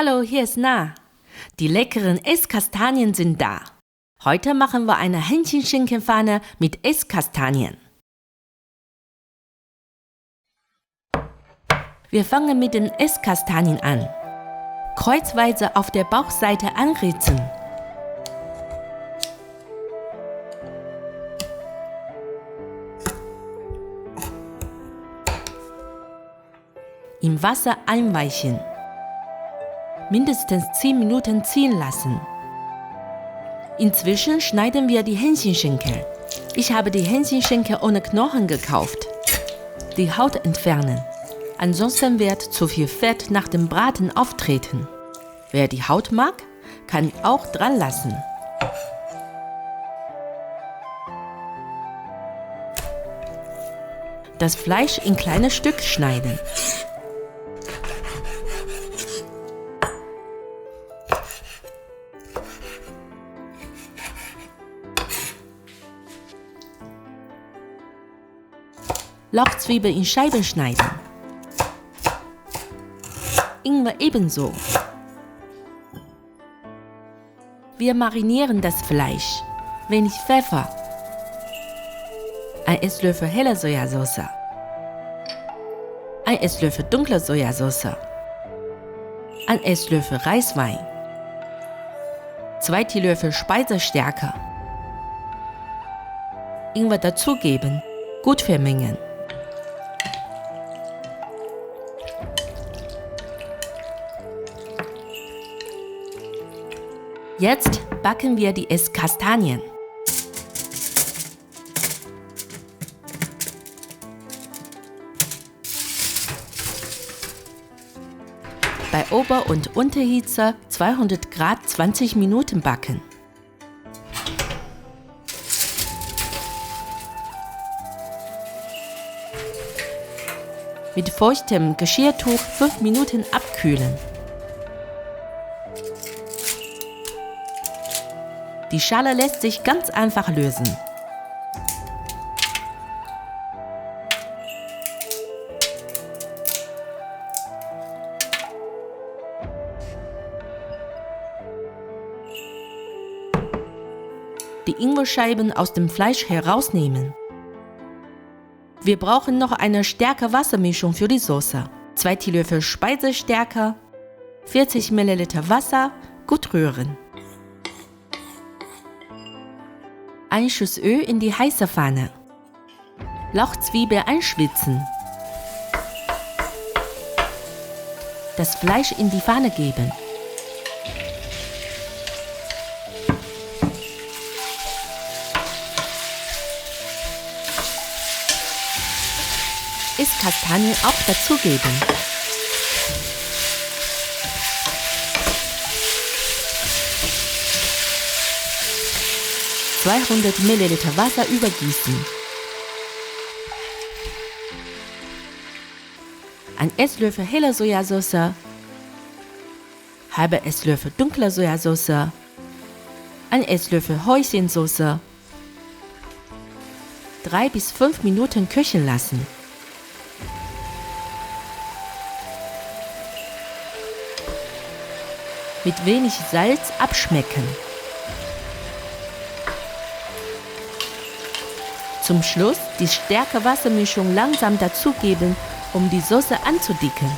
Hallo, hier ist Na. Die leckeren Esskastanien sind da. Heute machen wir eine Hähnchenschinkenpfanne mit Esskastanien. Wir fangen mit den Esskastanien an. Kreuzweise auf der Bauchseite anritzen. Im Wasser einweichen. Mindestens 10 Minuten ziehen lassen. Inzwischen schneiden wir die Hähnchenschenkel. Ich habe die Hähnchenschenkel ohne Knochen gekauft. Die Haut entfernen. Ansonsten wird zu viel Fett nach dem Braten auftreten. Wer die Haut mag, kann auch dran lassen. Das Fleisch in kleine Stücke schneiden. Lauchzwiebeln in Scheiben schneiden. Ingwer ebenso. Wir marinieren das Fleisch. Wenig Pfeffer. Ein Esslöffel helle Sojasauce. Ein Esslöffel dunkle Sojasauce. Ein Esslöffel Reiswein. 2 Teelöffel Speisestärke. Ingwer dazugeben. Gut vermengen. Jetzt backen wir die Esskastanien. Bei Ober- und Unterhitze 200 Grad 20 Minuten backen. Mit feuchtem Geschirrtuch 5 Minuten abkühlen. Die Schale lässt sich ganz einfach lösen. Die Ingwerscheiben aus dem Fleisch herausnehmen. Wir brauchen noch eine Stärke-Wassermischung für die Soße. 2 Teelöffel Speisestärke, 40 ml Wasser, gut rühren. Ein Schuss Öl in die heiße Pfanne. Lauchzwiebel einschwitzen. Das Fleisch in die Pfanne geben. Esskastanien auch dazugeben. (200 ml Wasser übergießen. Ein Esslöffel helle Sojasauce, halber Esslöffel dunkle Sojasauce, ein Esslöffel Häuschensauce. 3 bis 5 Minuten köcheln lassen. Mit wenig Salz abschmecken. Zum Schluss die Stärke-Wassermischung langsam dazugeben, um die Soße anzudicken.